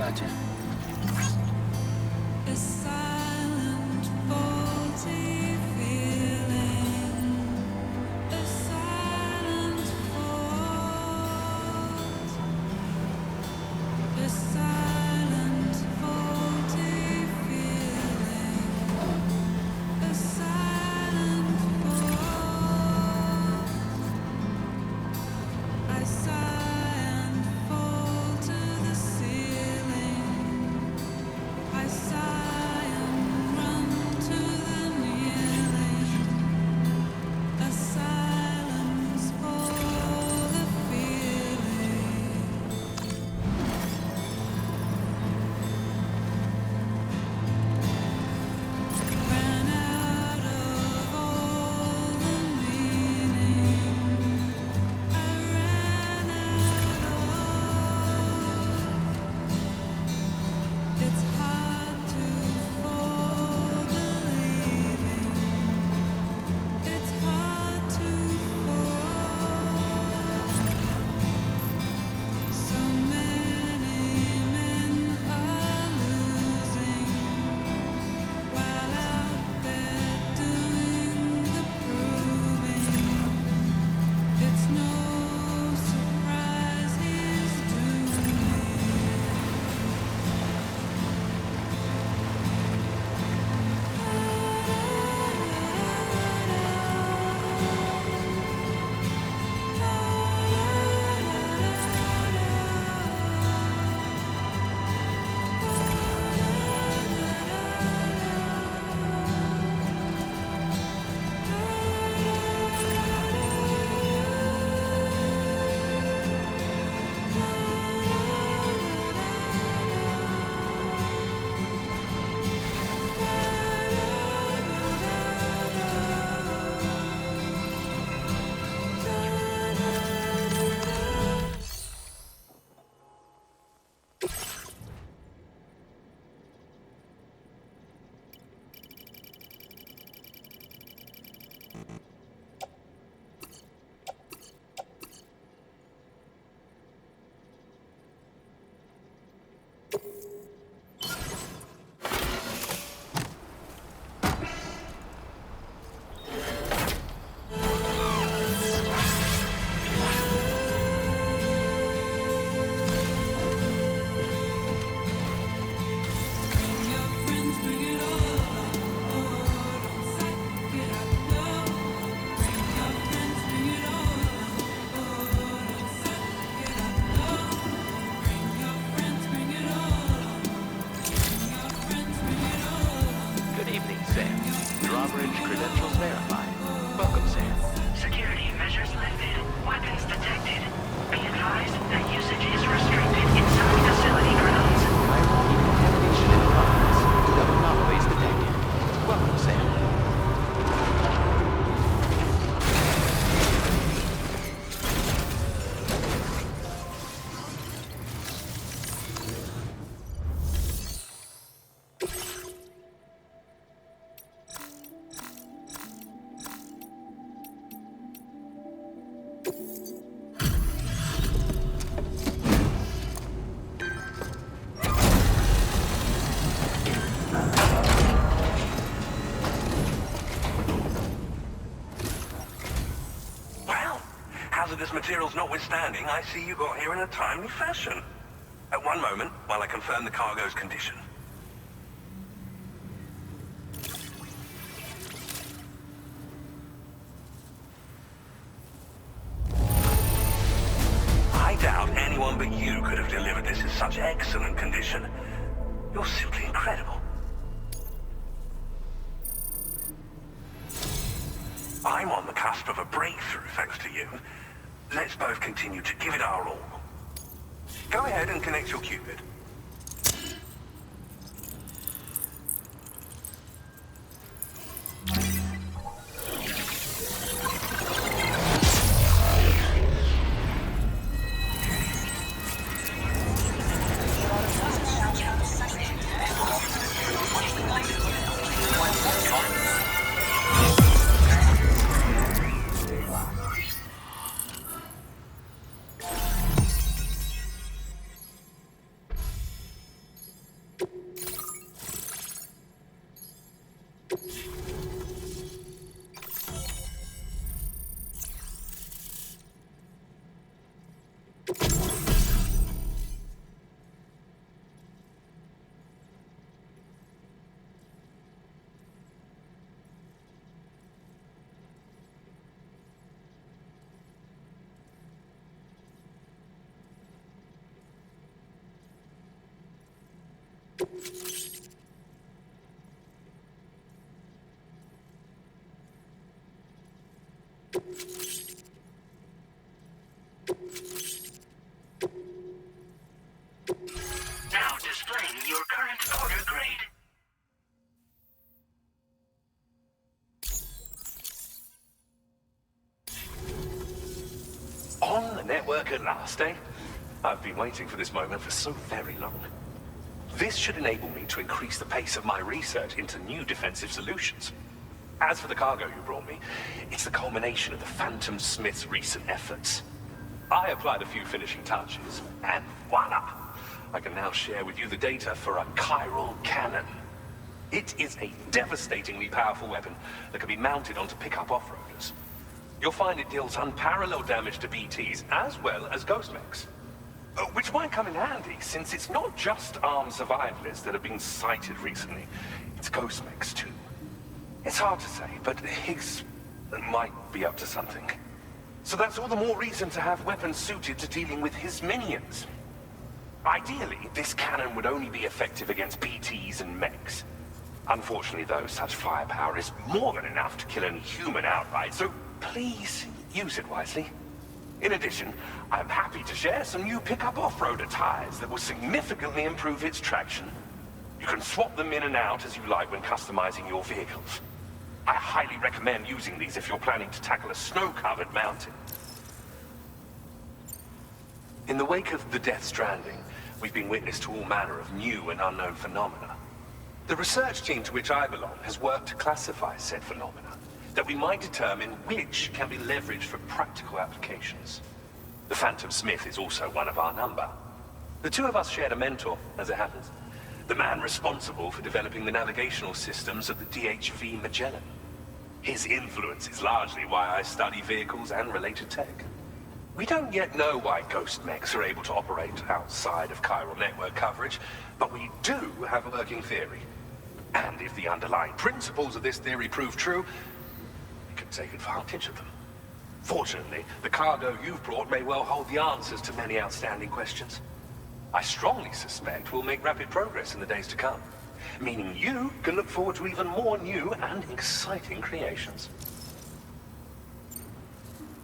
Gotcha. A silent, faulty feeling. A silent fault. A silent, faulty feeling. A silent fault. I sigh and fall to the ceiling. I sigh and run to the kneeling. A silence for the feeling. Ran out of all the meaning. I ran out of. It's hard to fall believing. It's hard to fall. So many men are losing while out there doing the proving. It's no surprise he's doing. Good evening, Sam. Drawbridge credentials verified. Welcome, Sam. Security measures lifted. Weapons detected. Be advised that usage is restricted inside facility grounds. Hierarchy contamination in progress. No anomalies detected. Welcome, Sam. Well, hazardous materials notwithstanding, I see you got here in a timely fashion. At one moment, while I confirm the cargo's condition. I doubt anyone but you could have delivered this in such excellent condition. You're simply incredible. I'm on the cusp of a breakthrough, thanks to you. Let's both continue to give it our all. Go ahead and connect your Cupid. Now displaying your current order grade. On the network at last, eh? I've been waiting for this moment for so very long. This should enable me to increase the pace of my research into new defensive solutions. As for the cargo you brought me, it's the culmination of the Phantom Smith's recent efforts. I applied a few finishing touches, and voila! I can now share with you the data for a chiral cannon. It is a devastatingly powerful weapon that can be mounted onto pickup off-roaders. You'll find it deals unparalleled damage to BTs as well as ghost mechs. Which might come in handy, since it's not just armed survivalists that have been sighted recently. It's ghost mechs too. It's hard to say, but Higgs might be up to something. So that's all the more reason to have weapons suited to dealing with his minions. Ideally, this cannon would only be effective against BTs and mechs. Unfortunately, though, such firepower is more than enough to kill any human outright, so please use it wisely. In addition, I'm happy to share some new pickup off-roader tires that will significantly improve its traction. You can swap them in and out as you like when customizing your vehicles. I highly recommend using these if you're planning to tackle a snow-covered mountain. In the wake of the death Stranding, we've been witness to all manner of new and unknown phenomena. The research team to which I belong has worked to classify said phenomena, that we might determine which can be leveraged for practical applications. The Phantom Smith is also one of our number. The two of us shared a mentor, as it happens. The man responsible for developing the navigational systems of the DHV Magellan. His influence is largely why I study vehicles and related tech. We don't yet know why ghost mechs are able to operate outside of chiral network coverage, but we do have a working theory. And if the underlying principles of this theory prove true, we can take advantage of them. Fortunately, the cargo you've brought may well hold the answers to many outstanding questions. I strongly suspect we'll make rapid progress in the days to come, meaning you can look forward to even more new and exciting creations.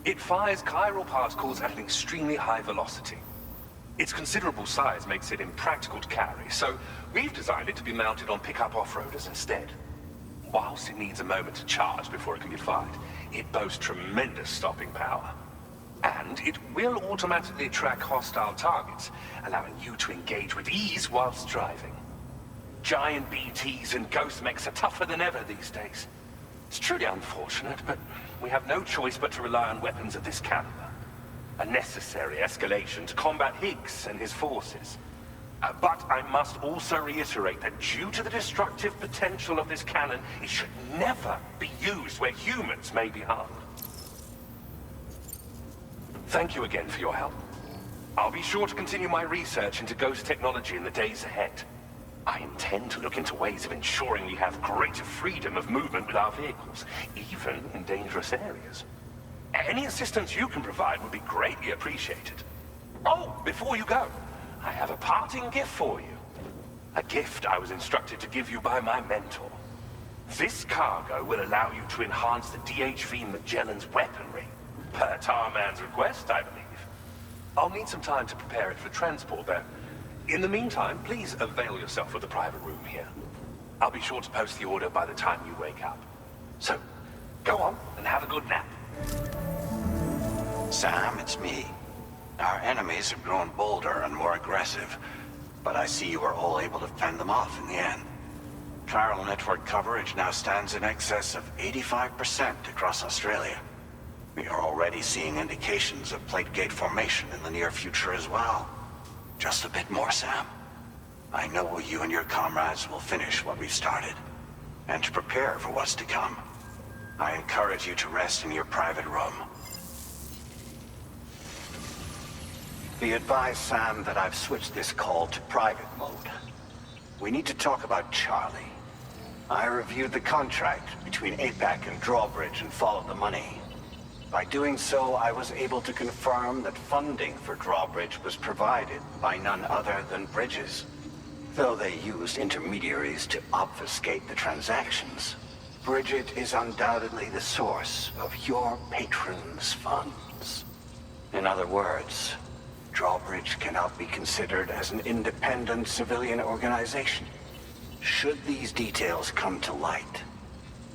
It fires chiral particles at an extremely high velocity. Its considerable size makes it impractical to carry, so we've designed it to be mounted on pickup off-roaders instead. Whilst it needs a moment to charge before it can be fired, it boasts tremendous stopping power. And it will automatically track hostile targets, allowing you to engage with ease whilst driving. Giant BTs and ghost mechs are tougher than ever these days. It's truly unfortunate, but we have no choice but to rely on weapons of this caliber. A necessary escalation to combat Higgs and his forces. But I must also reiterate that due to the destructive potential of this cannon, it should never be used where humans may be harmed. Thank you again for your help. I'll be sure to continue my research into ghost technology in the days ahead. I intend to look into ways of ensuring we have greater freedom of movement with our vehicles, even in dangerous areas. Any assistance you can provide would be greatly appreciated. Oh, before you go, I have a parting gift for you. A gift I was instructed to give you by my mentor. This cargo will allow you to enhance the DHV Magellan's weaponry. Per Tarman's request, I believe. I'll need some time to prepare it for transport, though. In the meantime, please avail yourself of the private room here. I'll be sure to post the order by the time you wake up. So, go on and have a good nap. Sam, it's me. Our enemies have grown bolder and more aggressive, but I see you were all able to fend them off in the end. Chiral network coverage now stands in excess of 85% across Australia. We are already seeing indications of plate gate formation in the near future as well. Just a bit more, Sam. I know you and your comrades will finish what we've started, and to prepare for what's to come. I encourage you to rest in your private room. Be advised, Sam, that I've switched this call to private mode. We need to talk about Charlie. I reviewed the contract between APAC and Drawbridge and followed the money. By doing so, I was able to confirm that funding for Drawbridge was provided by none other than Bridges. Though they used intermediaries to obfuscate the transactions, Bridget is undoubtedly the source of your patrons' funds. In other words, Drawbridge cannot be considered as an independent civilian organization. Should these details come to light,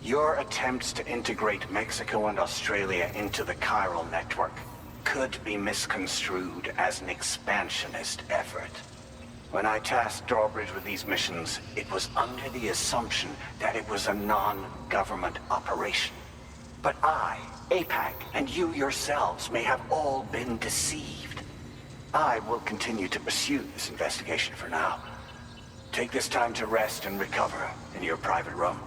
your attempts to integrate Mexico and Australia into the chiral network could be misconstrued as an expansionist effort. When I tasked Drawbridge with these missions, it was under the assumption that it was a non-government operation. But I, APAC, and you yourselves may have all been deceived. I will continue to pursue this investigation for now. Take this time to rest and recover in your private room.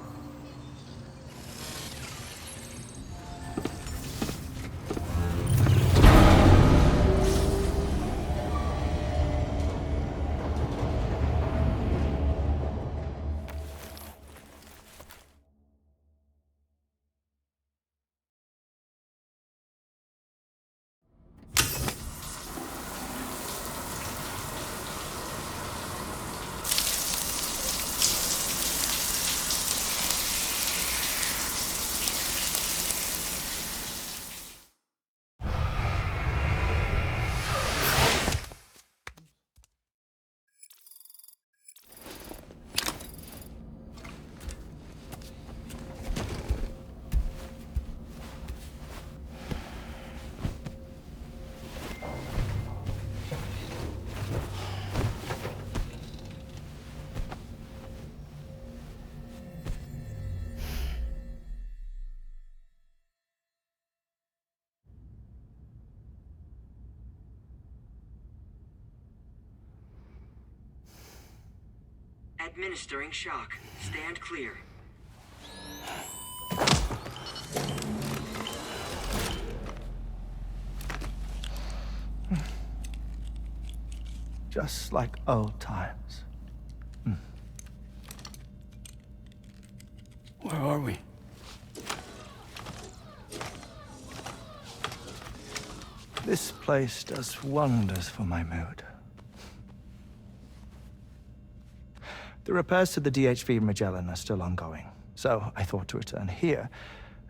Administering shock. Stand clear. Just like old times. Where are we? This place does wonders for my mood. The repairs to the DHV Magellan are still ongoing, so I thought to return here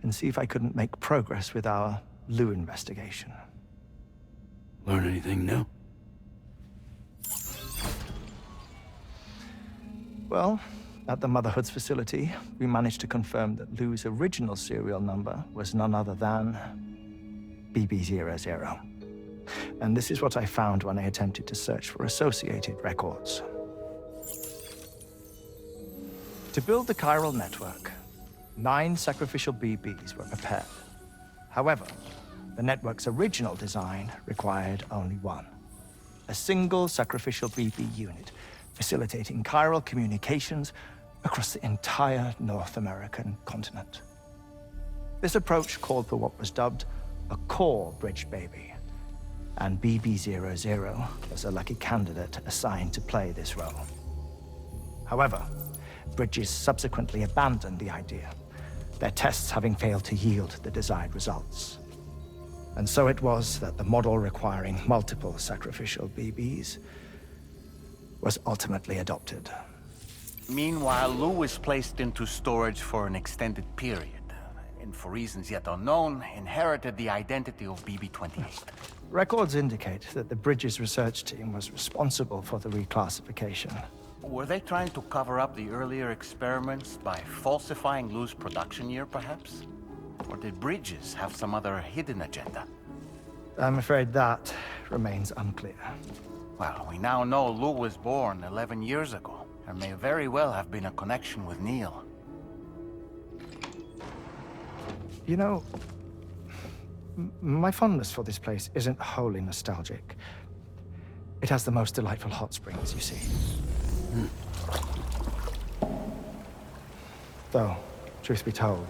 and see if I couldn't make progress with our Lou investigation. Learn anything new? Well, at the Motherhood's facility, we managed to confirm that Lou's original serial number was none other than BB00. And this is what I found when I attempted to search for associated records. To build the chiral network, 9 sacrificial BBs were prepared. However, the network's original design required only 1. A single sacrificial BB unit facilitating chiral communications across the entire North American continent. This approach called for what was dubbed a core bridge baby, and BB00 was a lucky candidate assigned to play this role. However, Bridges subsequently abandoned the idea, their tests having failed to yield the desired results. And so it was that the model requiring multiple sacrificial BBs was ultimately adopted. Meanwhile, Lou was placed into storage for an extended period, and for reasons yet unknown, inherited the identity of BB-28. Records indicate that the Bridges research team was responsible for the reclassification. Were they trying to cover up the earlier experiments by falsifying Lou's production year, perhaps? Or did Bridges have some other hidden agenda? I'm afraid that remains unclear. Well, we now know Lou was born 11 years ago. There may very well have been a connection with Neil. You know, my fondness for this place isn't wholly nostalgic. It has the most delightful hot springs, you see. Though, truth be told,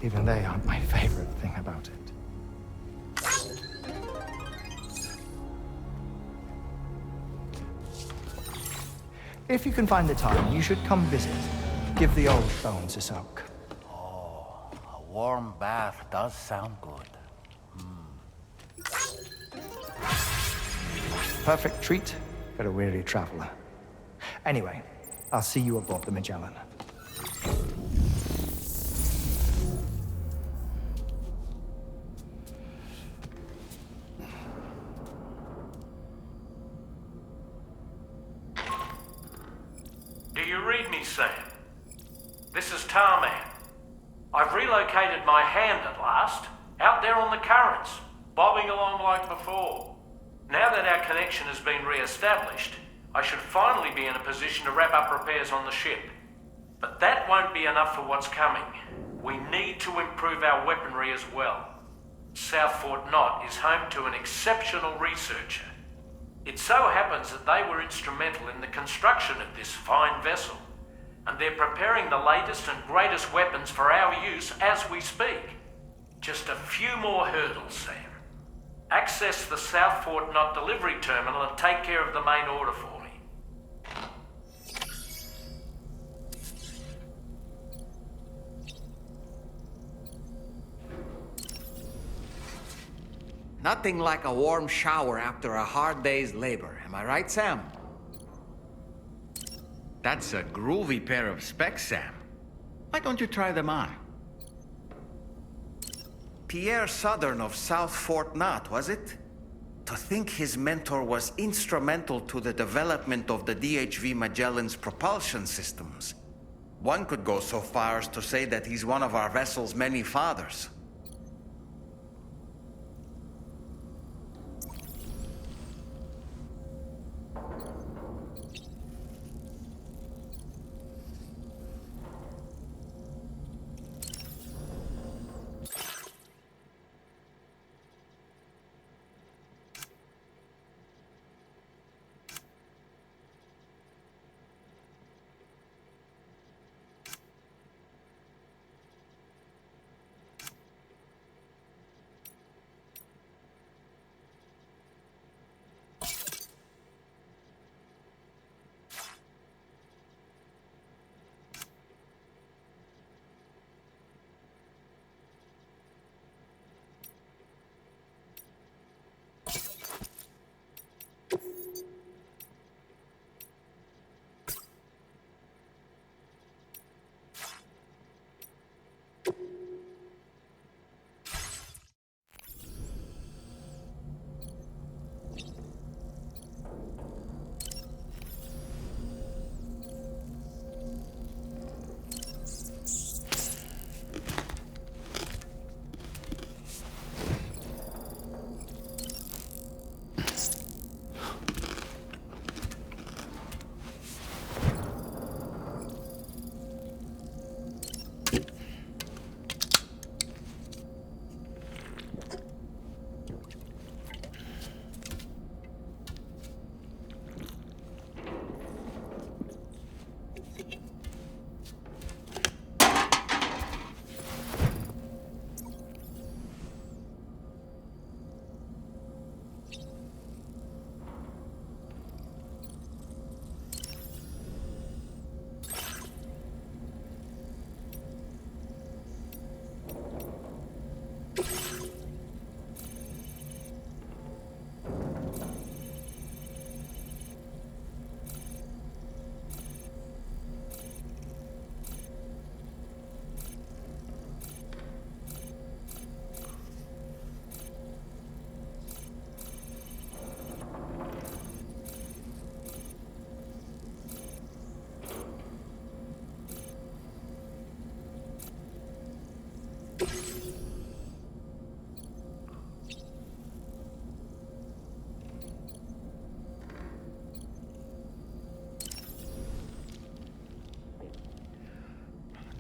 even they aren't my favorite thing about it. If you can find the time, you should come visit. Give the old bones a soak. A warm bath does sound good. Perfect treat for a weary traveler. Anyway, I'll see you aboard the Magellan. Do you read me, Sam? This is Tarman. I've relocated my hand at last, out there on the currents, bobbing along like before. Now that our connection has been re-established, I should finally be in a position to wrap up repairs on the ship. But that won't be enough for what's coming. We need to improve our weaponry as well. South Fort Knot is home to an exceptional researcher. It so happens that they were instrumental in the construction of this fine vessel, and they're preparing the latest and greatest weapons for our use as we speak. Just a few more hurdles, Sam. Access the South Fort Knot delivery terminal and take care of the main order for me. Nothing like a warm shower after a hard day's labor. Am I right, Sam? That's a groovy pair of specs, Sam. Why don't you try them on? Pierre Southern of South Fort Knot, was it? To think his mentor was instrumental to the development of the DHV Magellan's propulsion systems. One could go so far as to say that he's one of our vessel's many fathers.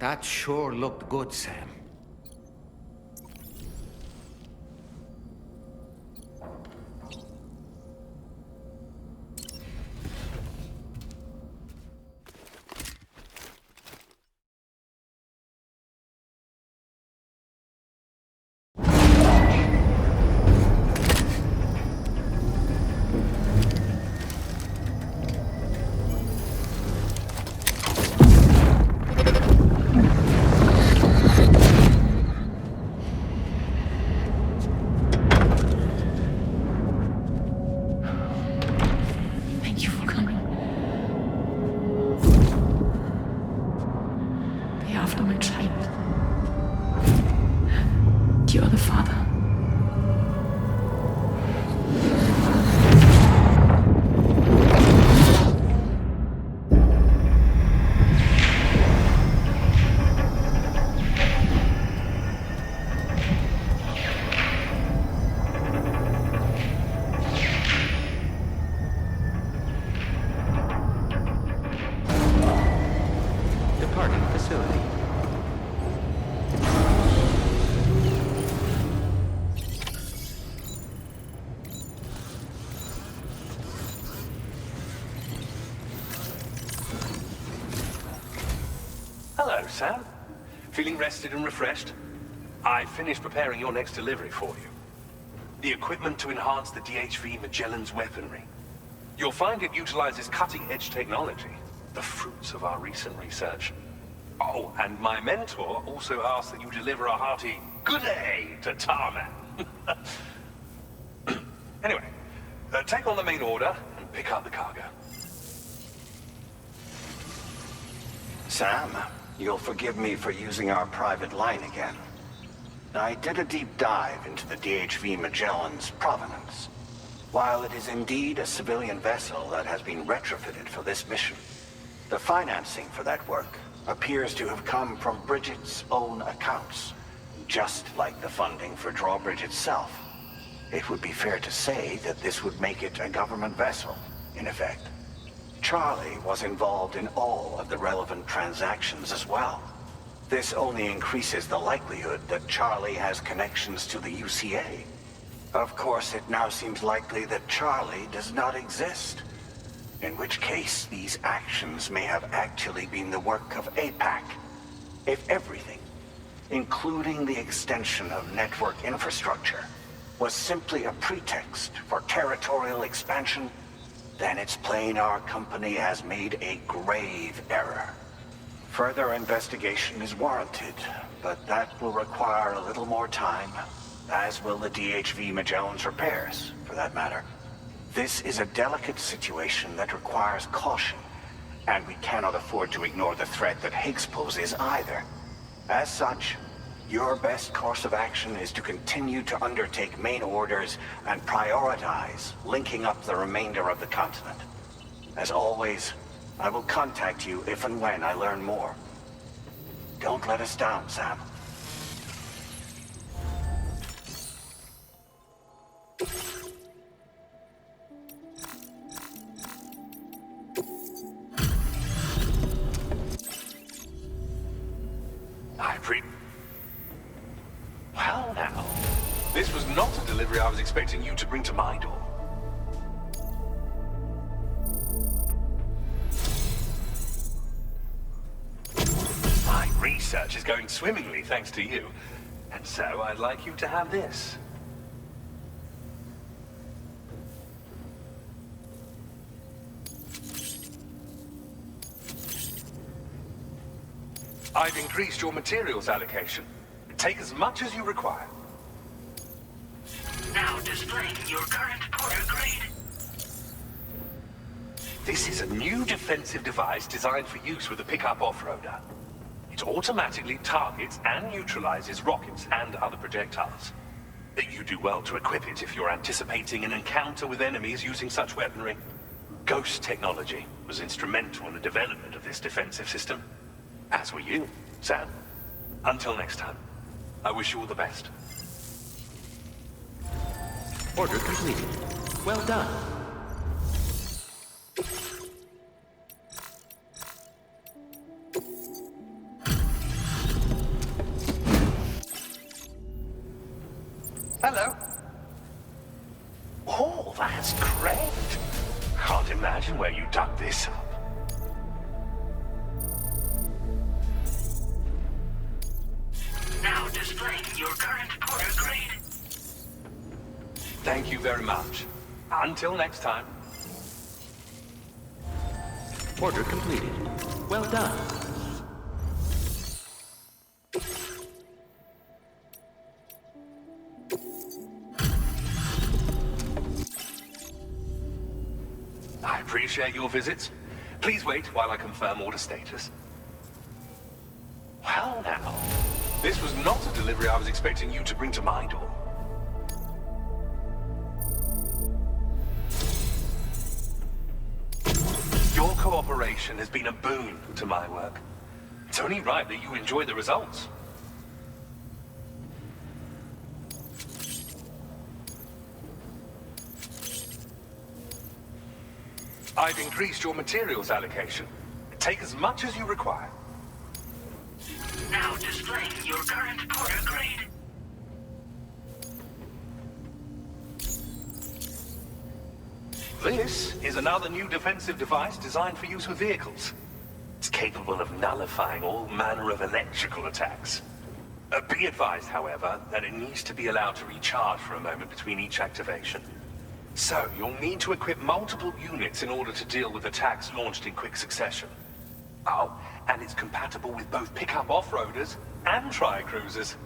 That sure looked good, Sam. Hello, Sam. Feeling rested and refreshed? I finished preparing your next delivery for you. The equipment to enhance the DHV Magellan's weaponry. You'll find it utilizes cutting-edge technology, the fruits of our recent research. Oh, and my mentor also asked that you deliver a hearty good day to Tarman. Anyway, take on the main order and pick up the cargo. Sam, you'll forgive me for using our private line again. I did a deep dive into the DHV Magellan's provenance. While it is indeed a civilian vessel that has been retrofitted for this mission, the financing for that work appears to have come from Bridget's own accounts, just like the funding for Drawbridge itself. It would be fair to say that this would make it a government vessel, in effect. Charlie was involved in all of the relevant transactions as well. This only increases the likelihood that Charlie has connections to the UCA. Of course, it now seems likely that Charlie does not exist. In which case, these actions may have actually been the work of APAC. If everything, including the extension of network infrastructure, was simply a pretext for territorial expansion, then it's plain our company has made a grave error. Further investigation is warranted, but that will require a little more time, as will the DHV Magellan's repairs, for that matter. This is a delicate situation that requires caution, and we cannot afford to ignore the threat that Higgs poses either. As such, your best course of action is to continue to undertake main orders and prioritize linking up the remainder of the continent. As always, I will contact you if and when I learn more. Don't let us down, Sam. Well now, this was not a delivery I was expecting you to bring to my door. My research is going swimmingly thanks to you, and so I'd like you to have this. I've increased your materials allocation. Take as much as you require. Now displaying your current porter grade. This is a new defensive device designed for use with a pickup off-roader. It automatically targets and neutralizes rockets and other projectiles. You do well to equip it if you're anticipating an encounter with enemies using such weaponry. Ghost technology was instrumental in the development of this defensive system. As were you, Sam. Until next time, I wish you all the best. Order completed. Well done. Hello. Oh, that's great. Can't imagine where you dug this up. Now displaying your current porter grade. Thank you very much. Until next time. Order completed. Well done. I appreciate your visits. Please wait while I confirm order status. Well now, this was not a delivery I was expecting you to bring to my door. Your cooperation has been a boon to my work. It's only right that you enjoy the results. I've increased your materials allocation. Take as much as you require. Now displaying your current porter grade. This is another new defensive device designed for use with vehicles. It's capable of nullifying all manner of electrical attacks. Be advised, however, that it needs to be allowed to recharge for a moment between each activation. So, you'll need to equip multiple units in order to deal with attacks launched in quick succession. Oh, and it's compatible with both pickup off-roaders and tri-cruisers.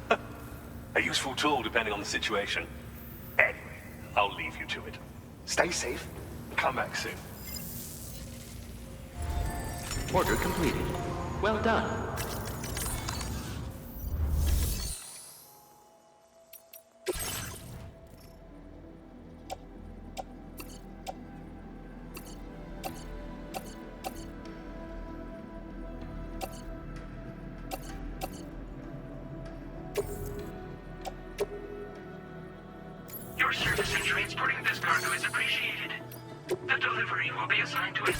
A useful tool depending on the situation. Anyway, I'll leave you to it. Stay safe, and come back soon. Order completed. Well done. Your service in transporting this cargo is appreciated. The delivery will be assigned to it.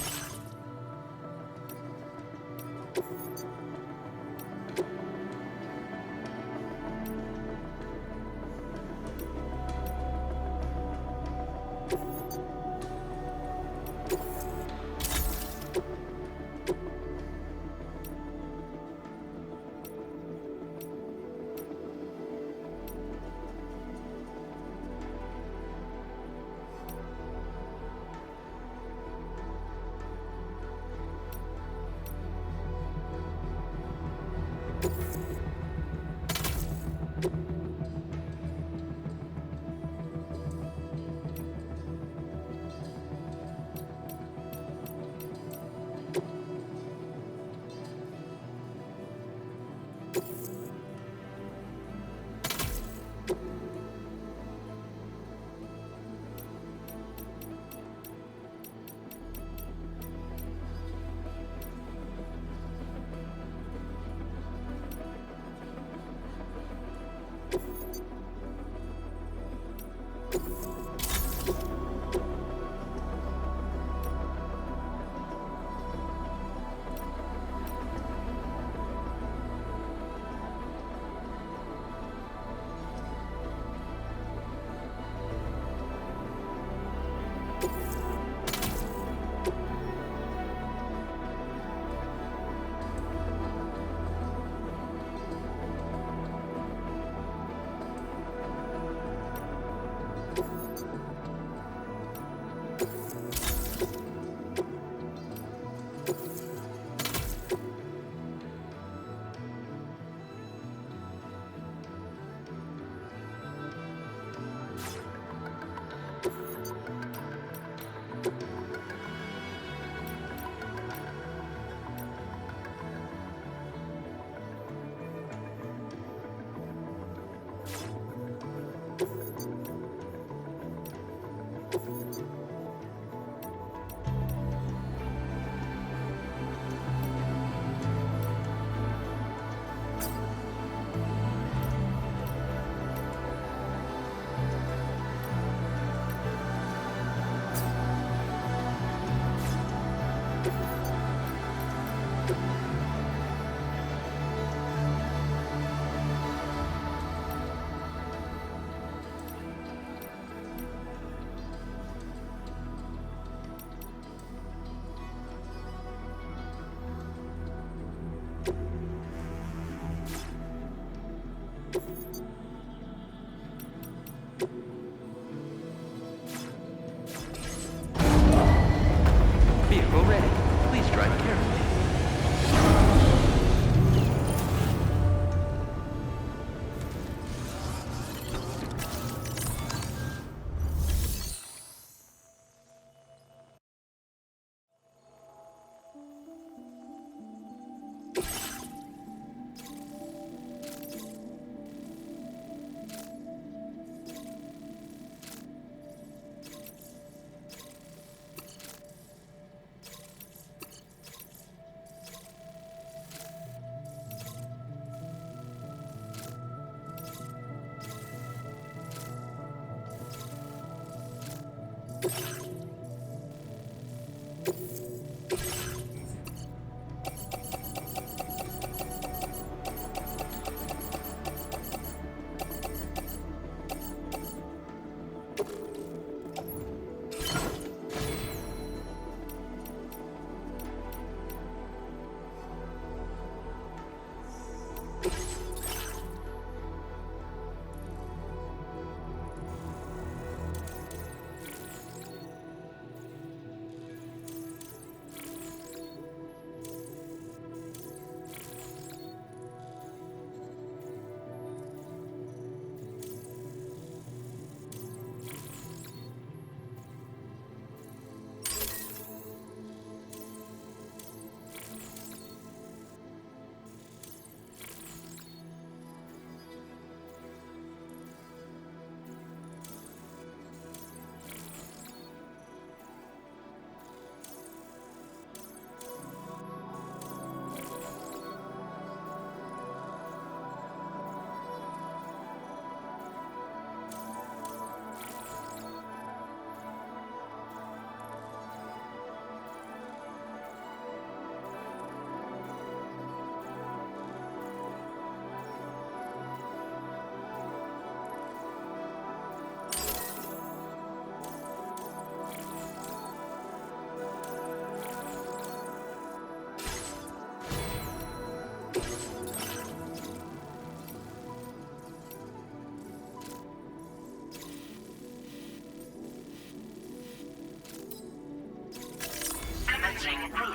Vehicle ready. Please drive carefully.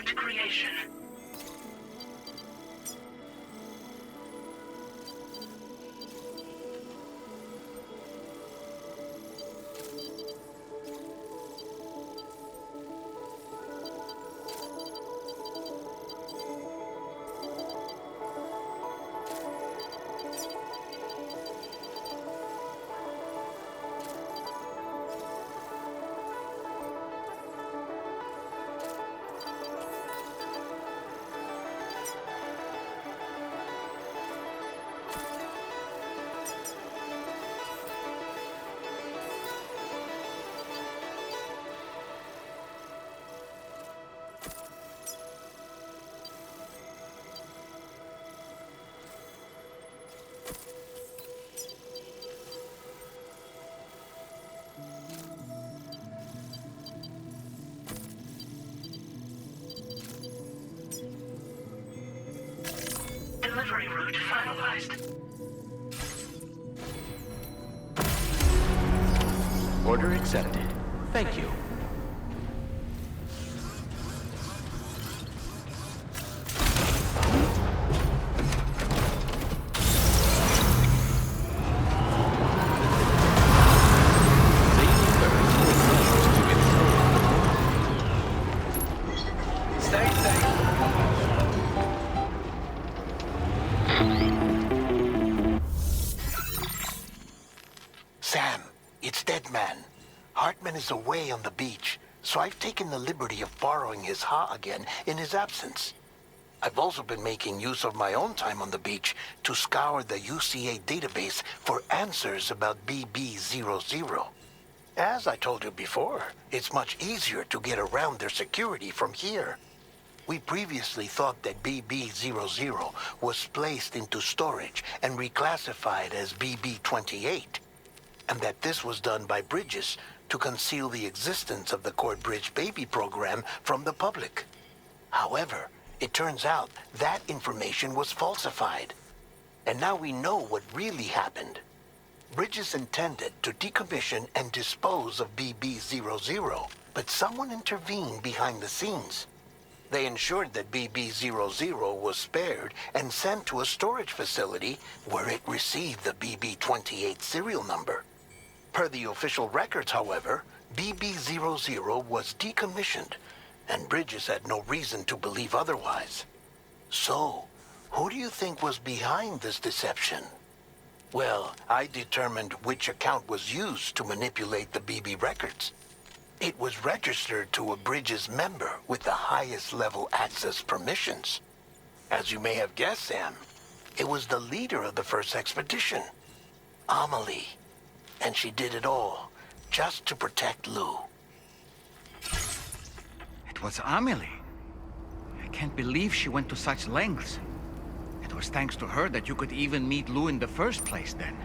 absolute creation. Delivery route finalized. Order accepted. Thank you. Stay safe. Sam, it's Deadman. Hartman is away on the beach, so I've taken the liberty of borrowing his Ha again in his absence. I've also been making use of my own time on the beach to scour the UCA database for answers about BB00. As I told you before, it's much easier to get around their security from here. We previously thought that BB00 was placed into storage and reclassified as BB28, and that this was done by Bridges to conceal the existence of the Court Bridge Baby program from the public. However, it turns out that information was falsified, and now we know what really happened. Bridges intended to decommission and dispose of BB00, but someone intervened behind the scenes. They ensured that BB00 was spared and sent to a storage facility where it received the BB28 serial number. Per the official records, however, BB00 was decommissioned, and Bridges had no reason to believe otherwise. So, who do you think was behind this deception? Well, I determined which account was used to manipulate the BB records. It was registered to a Bridges member with the highest level access permissions. As you may have guessed, Sam, it was the leader of the first expedition, Amelie. And she did it all just to protect Lou. It was Amelie. I can't believe she went to such lengths. It was thanks to her that you could even meet Lou in the first place then.